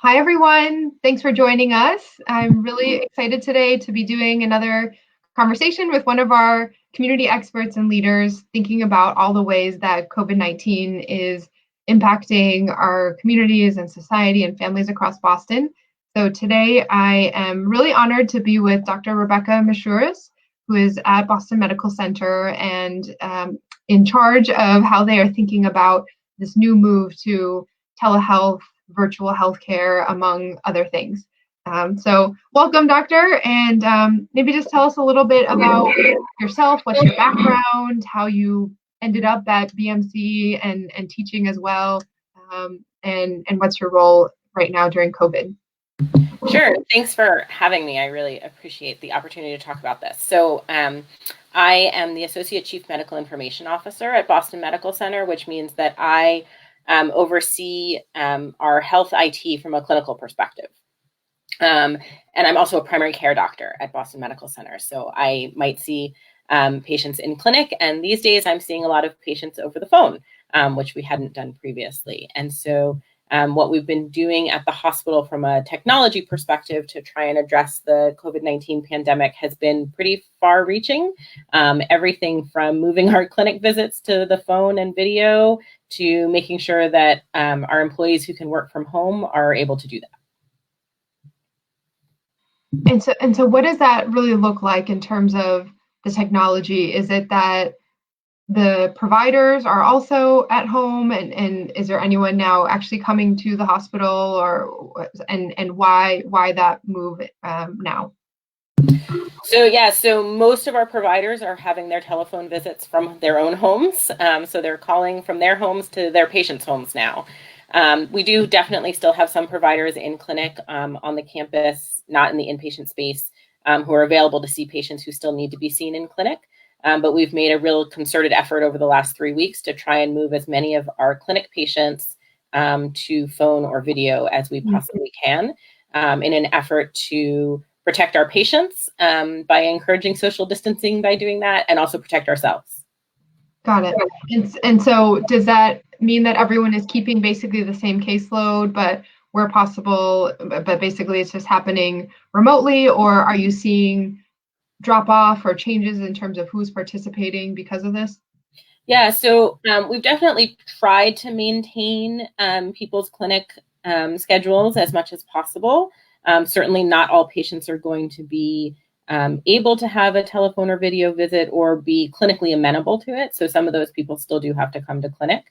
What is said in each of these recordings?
Hi, everyone. Thanks for joining us. I'm really excited today to be doing another conversation with one of our community experts and leaders, thinking about all the ways that COVID-19 is impacting our communities and society and families across Boston. So today I am really honored to be with Dr. Grochow Mishuris, who is at Boston Medical Center and in charge of how they are thinking about this new move to telehealth, virtual healthcare, among other things. So welcome, doctor, and maybe just tell us a little bit about yourself, what's your background, how you ended up at BMC and teaching as well, and what's your role right now during COVID. Sure. Thanks for having me. I really appreciate the opportunity to talk about this. So I am the Associate Chief Medical Information Officer at Boston Medical Center, which means that I oversee our health IT from a clinical perspective. And I'm also a primary care doctor at Boston Medical Center. So I might see patients in clinic, and these days I'm seeing a lot of patients over the phone, which we hadn't done previously. And so what we've been doing at the hospital from a technology perspective to try and address the COVID-19 pandemic has been pretty far-reaching. Everything from moving our clinic visits to the phone and video to making sure that our employees who can work from home are able to do that. And so what does that really look like in terms of the technology? Is it that the providers are also at home, and is there anyone now actually coming to the hospital, or and why that move now? So most of our providers are having their telephone visits from their own homes. So they're calling from their homes to their patients' homes now. We do definitely still have some providers in clinic on the campus, not in the inpatient space, who are available to see patients who still need to be seen in clinic. But we've made a real concerted effort over the last 3 weeks to try and move as many of our clinic patients to phone or video as we possibly can in an effort to protect our patients by encouraging social distancing by doing that, and also protect ourselves. Got it. And so does that mean that everyone is keeping basically the same caseload, but where possible, but basically it's just happening remotely, or are you seeing drop off or changes in terms of who's participating because of this? Yeah, so we've definitely tried to maintain people's clinic schedules as much as possible. Certainly not all patients are going to be able to have a telephone or video visit or be clinically amenable to it. So some of those people still do have to come to clinic.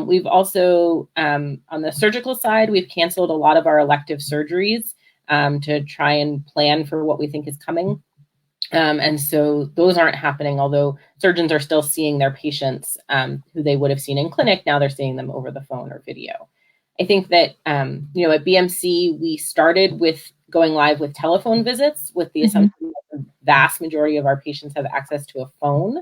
We've also, on the surgical side, we've canceled a lot of our elective surgeries to try and plan for what we think is coming. And so those aren't happening, although surgeons are still seeing their patients who they would have seen in clinic. Now they're seeing them over the phone or video. I think that, at BMC, we started with going live with telephone visits with the assumption that the vast majority of our patients have access to a phone.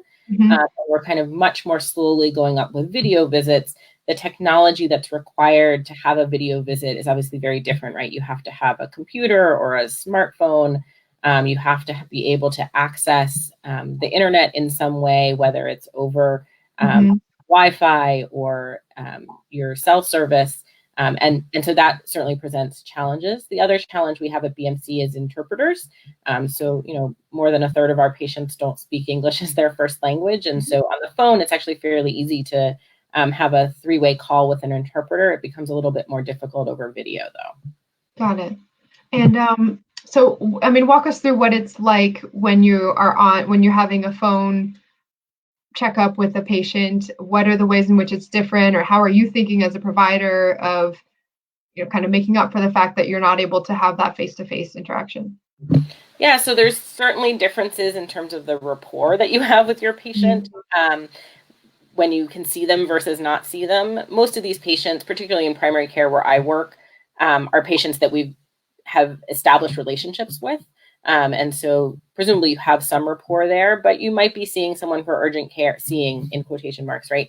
We're kind of much more slowly going up with video visits. The technology that's required to have a video visit is obviously very different, right? You have to have a computer or a smartphone. You have to be able to access the internet in some way, whether it's over Wi-Fi or your cell service. And so that certainly presents challenges. The other challenge we have at BMC is interpreters. So, more than a third of our patients don't speak English as their first language. And so on the phone, it's actually fairly easy to have a three-way call with an interpreter. It becomes a little bit more difficult over video, though. Got it. And so, walk us through what it's like when you're having a phone checkup with a patient. What are the ways in which it's different, or how are you thinking as a provider of, kind of making up for the fact that you're not able to have that face-to-face interaction? Yeah, so there's certainly differences in terms of the rapport that you have with your patient when you can see them versus not see them. Most of these patients, particularly in primary care where I work, are patients that we have established relationships with. And so presumably you have some rapport there, but you might be seeing someone for urgent care, seeing in quotation marks, right?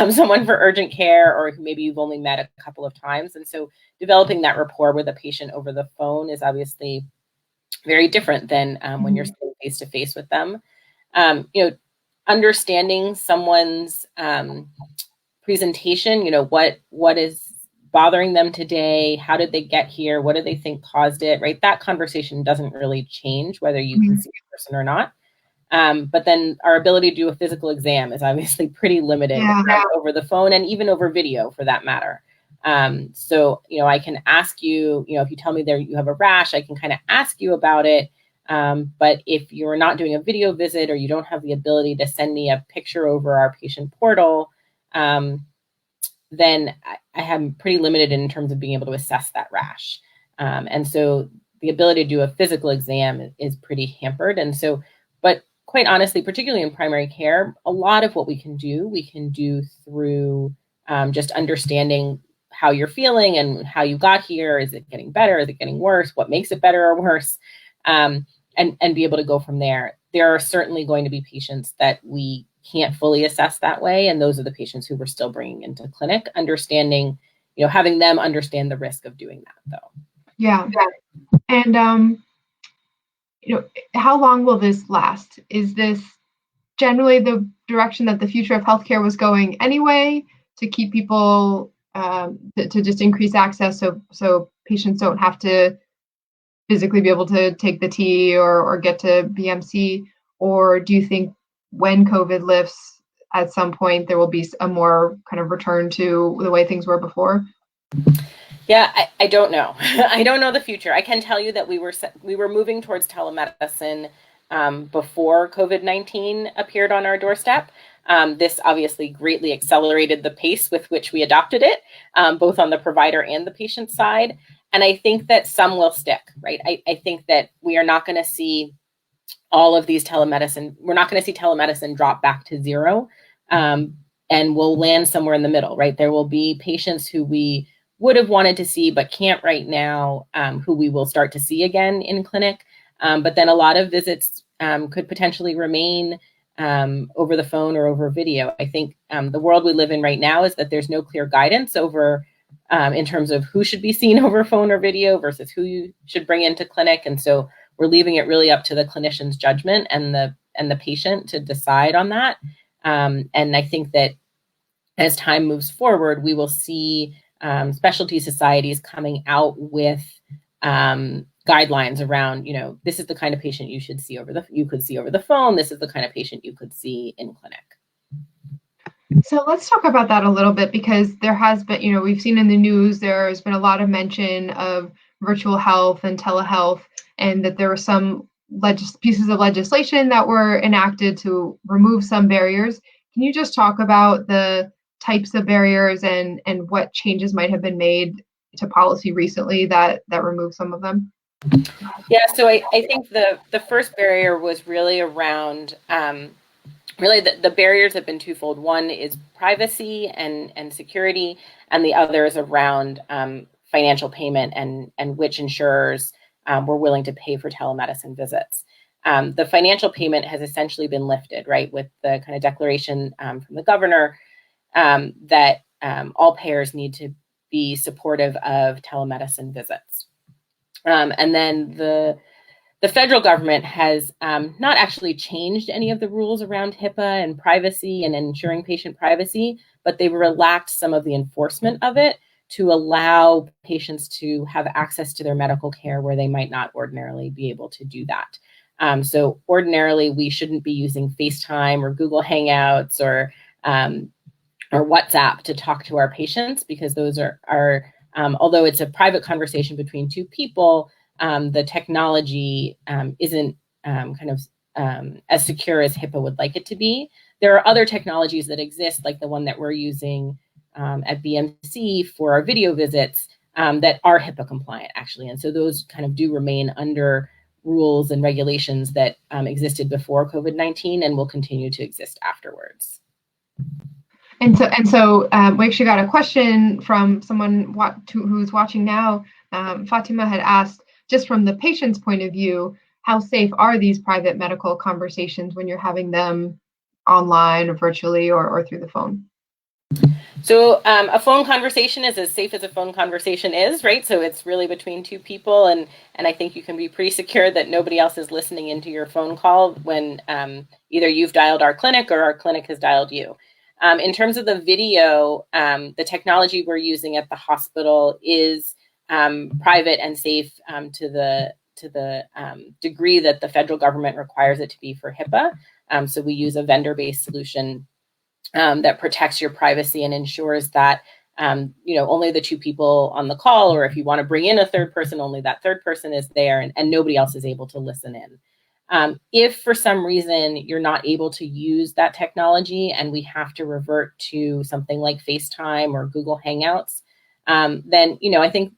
Someone for urgent care, or who maybe you've only met a couple of times. And so developing that rapport with a patient over the phone is obviously very different than when you're sitting face to face with them. Understanding someone's presentation, what is bothering them today? How did they get here? What do they think caused it, right? That conversation doesn't really change whether you can see a person or not. But then our ability to do a physical exam is obviously pretty limited over the phone and even over video for that matter. So, I can ask you, if you tell me you have a rash, I can kind of ask you about it. But if you're not doing a video visit or you don't have the ability to send me a picture over our patient portal, then I am pretty limited in terms of being able to assess that rash. And so the ability to do a physical exam is pretty hampered. And so, but quite honestly, particularly in primary care, a lot of what we can do through just understanding how you're feeling and how you got here. Is it getting better? Is it getting worse? What makes it better or worse? And be able to go from there. There are certainly going to be patients that we can't fully assess that way. And those are the patients who we're still bringing into clinic, understanding, having them understand the risk of doing that though. Yeah. And, how long will this last? Is this generally the direction that the future of healthcare was going anyway, to keep people, to just increase access so patients don't have to physically be able to take the T or get to BMC? Or do you think when COVID lifts, at some point there will be a more kind of return to the way things were before? Yeah, I don't know. I don't know the future. I can tell you that we were moving towards telemedicine before COVID-19 appeared on our doorstep. This obviously greatly accelerated the pace with which we adopted it, both on the provider and the patient side. And I think that some will stick, right? I think that we are not going to see all of these telemedicine. We're not going to see telemedicine drop back to zero, and we'll land somewhere in the middle, right? There will be patients who we would have wanted to see but can't right now, who we will start to see again in clinic. But then a lot of visits could potentially remain over the phone or over video. I think the world we live in right now is that there's no clear guidance over in terms of who should be seen over phone or video versus who you should bring into clinic. And so we're leaving it really up to the clinician's judgment and the patient to decide on that. And I think that as time moves forward, we will see specialty societies coming out with guidelines around, this is the kind of patient you could see over the phone. This is the kind of patient you could see in clinic. So let's talk about that a little bit, because there has been, we've seen in the news, there's been a lot of mention of virtual health and telehealth, and that there were some pieces of legislation that were enacted to remove some barriers. Can you just talk about the types of barriers and what changes might have been made to policy recently that remove some of them? Yeah, so I think the first barrier was really around really the barriers have been twofold. One is privacy and security, and the other is around financial payment and which insurers were willing to pay for telemedicine visits. The financial payment has essentially been lifted, right, with the kind of declaration from the governor that all payers need to be supportive of telemedicine visits. And then the federal government has not actually changed any of the rules around HIPAA and privacy and ensuring patient privacy, but they've relaxed some of the enforcement of it to allow patients to have access to their medical care where they might not ordinarily be able to do that. So ordinarily, we shouldn't be using FaceTime or Google Hangouts or WhatsApp to talk to our patients, because those are although it's a private conversation between two people, the technology isn't as secure as HIPAA would like it to be. There are other technologies that exist, like the one that we're using at BMC for our video visits, that are HIPAA compliant, actually. And so those kind of do remain under rules and regulations that existed before COVID-19 and will continue to exist afterwards. And so we actually got a question from someone who's watching now. Fatima had asked, just from the patient's point of view, how safe are these private medical conversations when you're having them online or virtually or through the phone? So a phone conversation is as safe as a phone conversation is, right? So it's really between two people, and I think you can be pretty secure that nobody else is listening into your phone call when either you've dialed our clinic or our clinic has dialed you. In terms of the video, the technology we're using at the hospital is private and safe to the degree that the federal government requires it to be for HIPAA. So we use a vendor-based solution that protects your privacy and ensures that only the two people on the call, or if you want to bring in a third person, only that third person is there, and nobody else is able to listen in. If for some reason you're not able to use that technology and we have to revert to something like FaceTime or Google Hangouts, then I think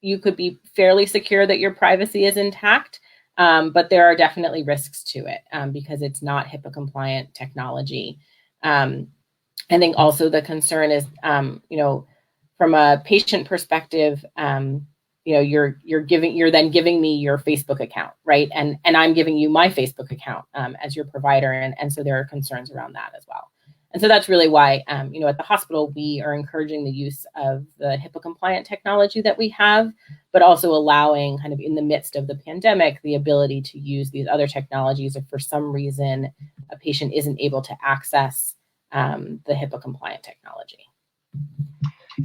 you could be fairly secure that your privacy is intact, but there are definitely risks to it because it's not HIPAA compliant technology. I think also the concern is, from a patient perspective, you're then giving me your Facebook account, right? And I'm giving you my Facebook account as your provider, and so there are concerns around that as well. And so that's really why, at the hospital, we are encouraging the use of the HIPAA compliant technology that we have, but also allowing, kind of in the midst of the pandemic, the ability to use these other technologies if for some reason a patient isn't able to access the HIPAA compliant technology.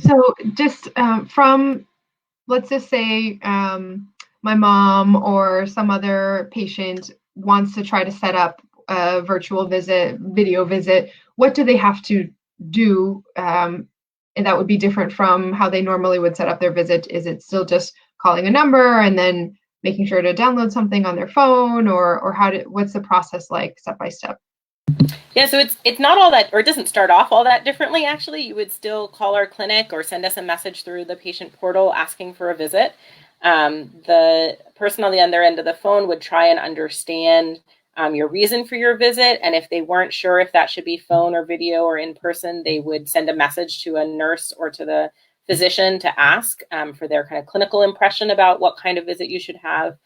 So just from, let's just say my mom or some other patient wants to try to set up a virtual visit, video visit, what do they have to do? And that would be different from how they normally would set up their visit. Is it still just calling a number and then making sure to download something on their phone, or what's the process like step by step? Yeah, so it's not all that, or it doesn't start off all that differently, actually. You would still call our clinic or send us a message through the patient portal asking for a visit. The person on the other end of the phone would try and understand your reason for your visit. And if they weren't sure if that should be phone or video or in person, they would send a message to a nurse or to the physician to ask for their kind of clinical impression about what kind of visit you should have.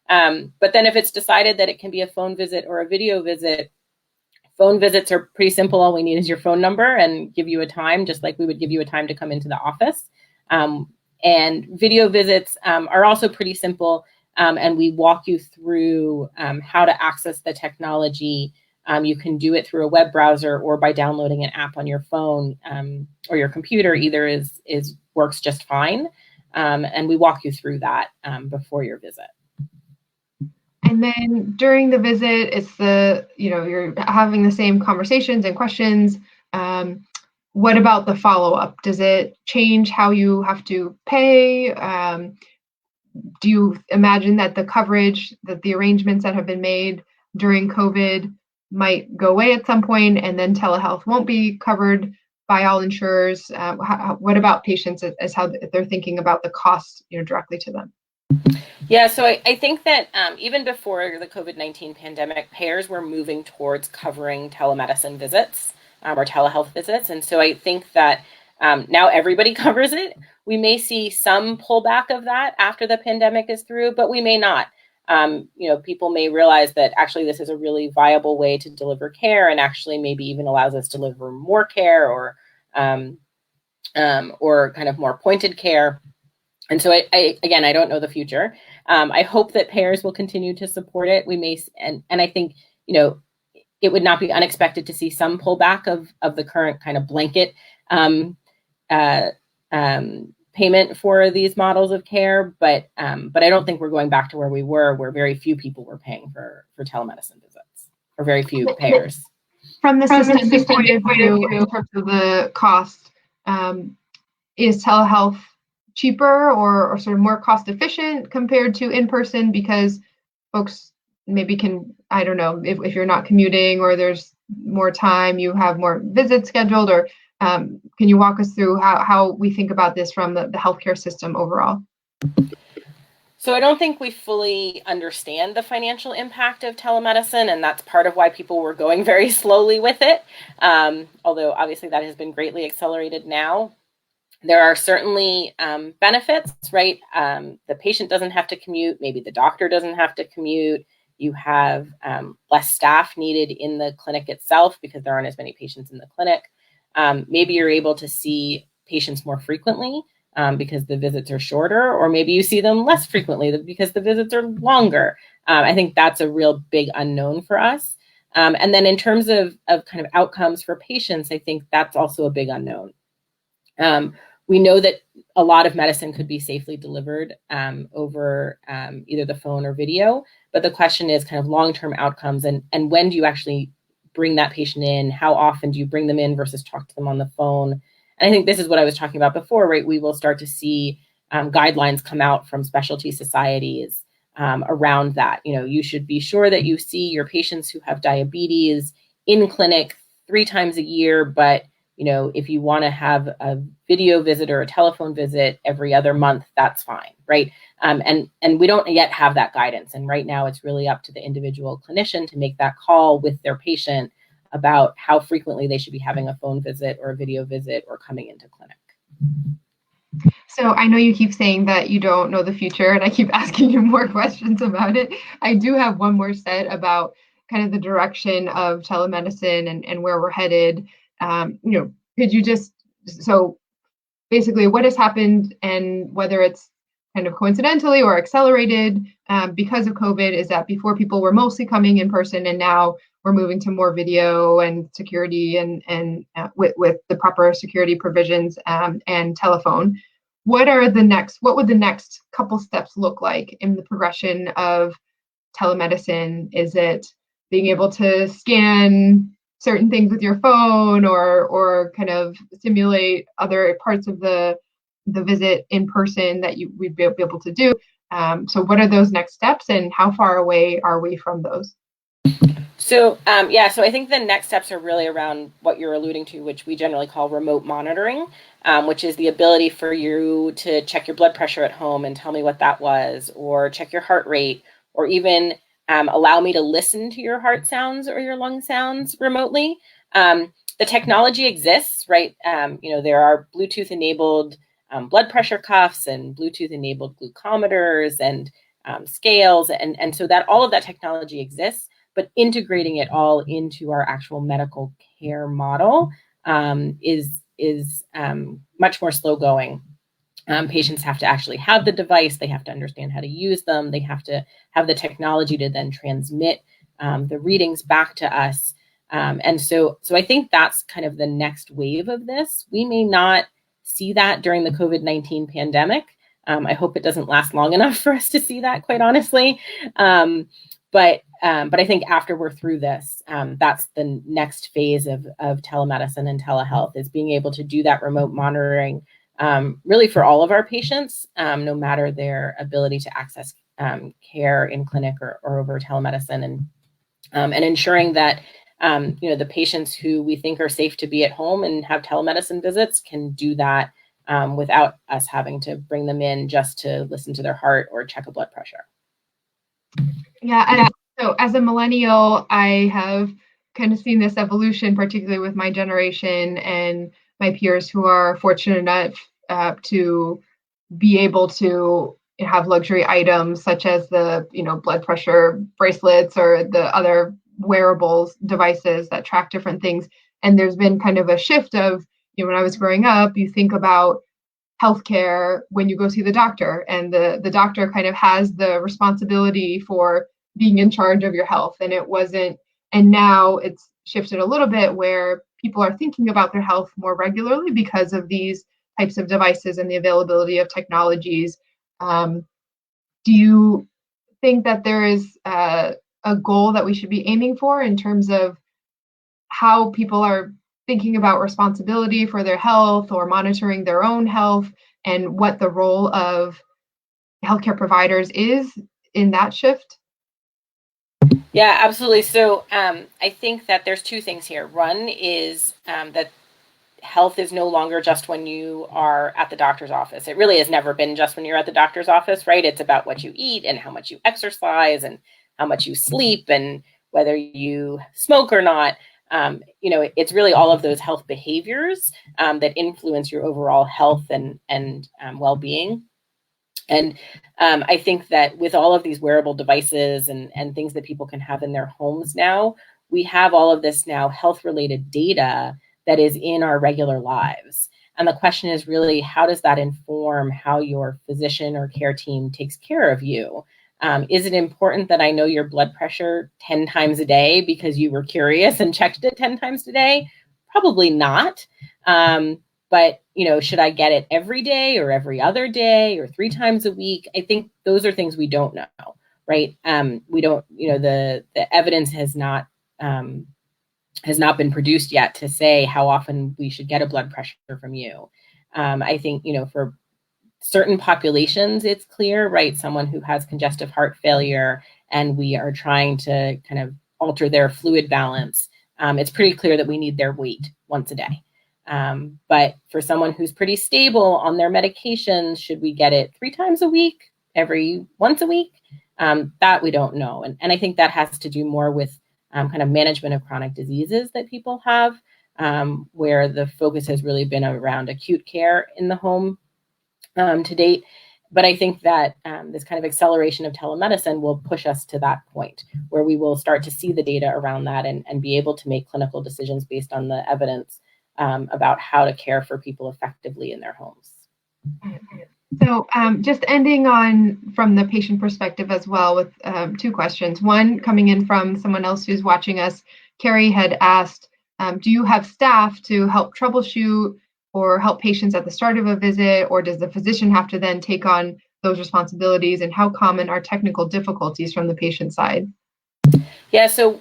But then if it's decided that it can be a phone visit or a video visit, phone visits are pretty simple. All we need is your phone number and give you a time, just like we would give you a time to come into the office. And video visits are also pretty simple. And we walk you through how to access the technology. You can do it through a web browser or by downloading an app on your phone or your computer. Either works just fine. And we walk you through that before your visit. And then during the visit, it's you're having the same conversations and questions. What about the follow-up? Does it change how you have to pay? Do you imagine that the coverage, that the arrangements that have been made during COVID might go away at some point, and then telehealth won't be covered by all insurers? What about patients as how they're thinking about the cost, directly to them? Yeah, so I think that even before the COVID-19 pandemic, payers were moving towards covering telemedicine visits or telehealth visits. And so I think that now everybody covers it. We may see some pullback of that after the pandemic is through, but we may not. People may realize that actually this is a really viable way to deliver care, and actually maybe even allows us to deliver more care or kind of more pointed care. And so I don't know the future. I hope that payers will continue to support it. We may, and I think, it would not be unexpected to see some pullback of the current kind of blanket payment for these models of care. But I don't think we're going back to where we were, where very few people were paying for telemedicine visits, or very few payers. From the systemic point of view, in terms of the cost, is telehealth cheaper or sort of more cost efficient compared to in-person, because folks maybe can, I don't know, if you're not commuting or there's more time, you have more visits scheduled, or can you walk us through how we think about this from the healthcare system overall? So I don't think we fully understand the financial impact of telemedicine, and that's part of why people were going very slowly with it. Although obviously that has been greatly accelerated now. There are certainly benefits, right? The patient doesn't have to commute. Maybe the doctor doesn't have to commute. You have less staff needed in the clinic itself because there aren't as many patients in the clinic. Maybe you're able to see patients more frequently because the visits are shorter, or maybe you see them less frequently because the visits are longer. I think that's a real big unknown for us. And then in terms of kind of outcomes for patients, I think that's also a big unknown. We know that a lot of medicine could be safely delivered over either the phone or video, but the question is kind of long-term outcomes and when do you actually bring that patient in? How often do you bring them in versus talk to them on the phone? And I think this is what I was talking about before, right? We will start to see guidelines come out from specialty societies around that. You should be sure that you see your patients who have diabetes in clinic 3 times a year, but if you want to have a video visit or a telephone visit every other month, that's fine, right? And we don't yet have that guidance. And right now it's really up to the individual clinician to make that call with their patient about how frequently they should be having a phone visit or a video visit or coming into clinic. So I know you keep saying that you don't know the future, and I keep asking you more questions about it. I do have one more set about kind of the direction of telemedicine and where we're headed. Could you so basically what has happened and whether it's kind of coincidentally or accelerated because of COVID is that before people were mostly coming in person and now we're moving to more video and security and with the proper security provisions and telephone. What would the next couple steps look like in the progression of telemedicine? Is it being able to scan certain things with your phone or kind of simulate other parts of the visit in person that we'd be able to do? So what are those next steps and how far away are we from those? So I think the next steps are really around what you're alluding to, which we generally call remote monitoring, which is the ability for you to check your blood pressure at home and tell me what that was, or check your heart rate, or even allow me to listen to your heart sounds or your lung sounds remotely. The technology exists, right? There are Bluetooth-enabled blood pressure cuffs and Bluetooth-enabled glucometers and scales, and so that all of that technology exists. But integrating it all into our actual medical care model is much more slow going. Patients have to actually have the device. They have to understand how to use them. They have to have the technology to then transmit the readings back to us. And so I think that's kind of the next wave of this. We may not see that during the COVID-19 pandemic. I hope it doesn't last long enough for us to see that, quite honestly. But I think after we're through this, that's the next phase of telemedicine and telehealth, is being able to do that remote monitoring really for all of our patients, no matter their ability to access care in clinic or over telemedicine, and ensuring that the patients who we think are safe to be at home and have telemedicine visits can do that without us having to bring them in just to listen to their heart or check a blood pressure. Yeah, so as a millennial, I have kind of seen this evolution, particularly with my generation and my peers who are fortunate enough to be able to have luxury items such as the blood pressure bracelets or the other wearables devices that track different things. And there's been kind of a shift of, when I was growing up, you think about healthcare when you go see the doctor, and the doctor kind of has the responsibility for being in charge of your health. And now it's shifted a little bit where people are thinking about their health more regularly because of these types of devices and the availability of technologies. Do you think that there is a goal that we should be aiming for in terms of how people are thinking about responsibility for their health or monitoring their own health, and what the role of healthcare providers is in that shift? Yeah, absolutely. So I think that there's 2 things here. One is that health is no longer just when you are at the doctor's office. It really has never been just when you're at the doctor's office, right? It's about what you eat and how much you exercise and how much you sleep and whether you smoke or not. It's really all of those health behaviors that influence your overall health and well-being. And I think that with all of these wearable devices and things that people can have in their homes now, we have all of this now health-related data that is in our regular lives. And the question is really, how does that inform how your physician or care team takes care of you? Is it important that I know your blood pressure 10 times a day because you were curious and checked it 10 times a day? Probably not. But, should I get it every day or every other day or 3 times a week? I think those are things we don't know, right? We don't, the evidence has not been produced yet to say how often we should get a blood pressure from you. I think, for certain populations, it's clear, right? Someone who has congestive heart failure and we are trying to kind of alter their fluid balance, it's pretty clear that we need their weight once a day. But for someone who's pretty stable on their medications, should we get it 3 times a week, once a week? That we don't know. And I think that has to do more with kind of management of chronic diseases that people have, where the focus has really been around acute care in the home to date. But I think that this kind of acceleration of telemedicine will push us to that point where we will start to see the data around that and be able to make clinical decisions based on the evidence about how to care for people effectively in their homes. So just ending on from the patient perspective as well with 2 questions. One coming in from someone else who's watching us. Carrie had asked, do you have staff to help troubleshoot or help patients at the start of a visit, or does the physician have to then take on those responsibilities? And how common are technical difficulties from the patient side? Yeah, so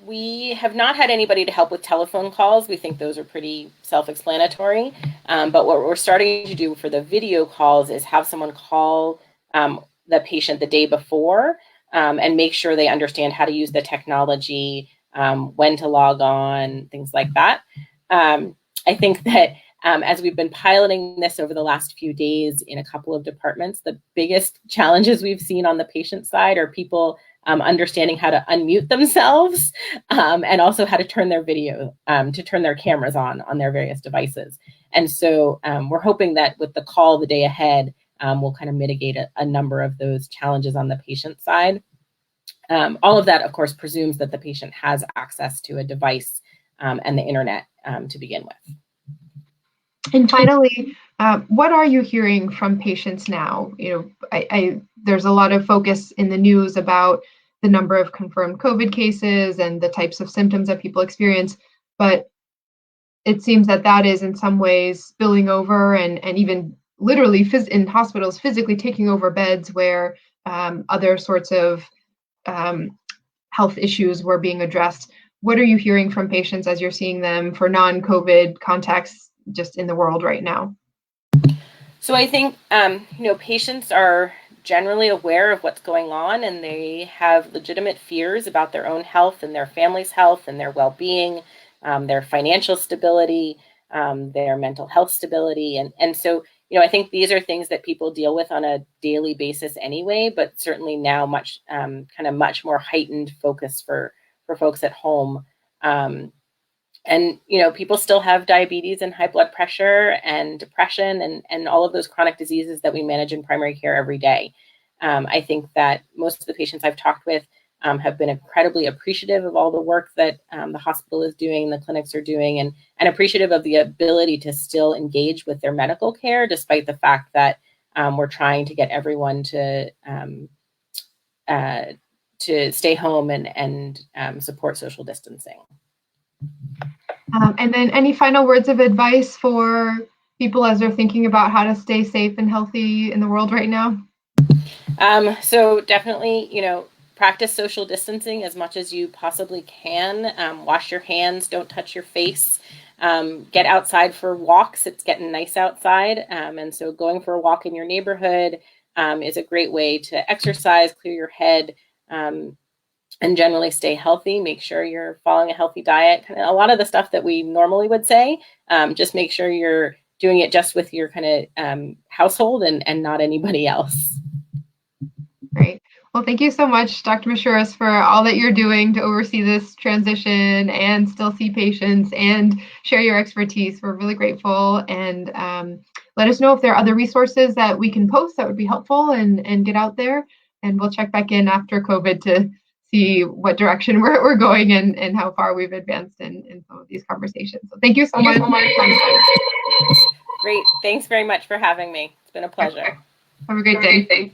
we have not had anybody to help with telephone calls. We think those are pretty self-explanatory. But what we're starting to do for the video calls is have someone call the patient the day before and make sure they understand how to use the technology, when to log on, things like that. I think that as we've been piloting this over the last few days in a couple of departments, the biggest challenges we've seen on the patient side are people understanding how to unmute themselves and also how to turn their turn their cameras on their various devices. And so we're hoping that with the call the day ahead, we'll kind of mitigate a number of those challenges on the patient side. All of that, of course, presumes that the patient has access to a device and the internet to begin with. And finally, what are you hearing from patients now? There's a lot of focus in the news about the number of confirmed COVID cases and the types of symptoms that people experience, but it seems that is in some ways spilling over and even literally in hospitals physically taking over beds where other sorts of health issues were being addressed. What are you hearing from patients as you're seeing them for non-COVID contacts just in the world right now? So I think, patients are generally aware of what's going on and they have legitimate fears about their own health and their family's health and their well-being, their financial stability, their mental health stability. And so, I think these are things that people deal with on a daily basis anyway, but certainly now much more heightened focus for folks at home. And, people still have diabetes and high blood pressure and depression and all of those chronic diseases that we manage in primary care every day. I think that most of the patients I've talked with have been incredibly appreciative of all the work that the hospital is doing, the clinics are doing, and appreciative of the ability to still engage with their medical care, despite the fact that we're trying to get everyone to stay home and support social distancing. And then any final words of advice for people as they're thinking about how to stay safe and healthy in the world right now? So definitely, practice social distancing as much as you possibly can. Wash your hands, don't touch your face. Get outside for walks. It's getting nice outside. And so going for a walk in your neighborhood is a great way to exercise, clear your head, and generally stay healthy. Make sure you're following a healthy diet. Kind of a lot of the stuff that we normally would say, just make sure you're doing it just with your kind of household and not anybody else. Great. Well, thank you so much, Dr. Mishuris, for all that you're doing to oversee this transition and still see patients and share your expertise. We're really grateful. And let us know if there are other resources that we can post that would be helpful and get out there. And we'll check back in after COVID to see what direction we're going and how far we've advanced in some of these conversations. So thank you so much. Great. Thanks very much for having me. It's been a pleasure. Have a great day.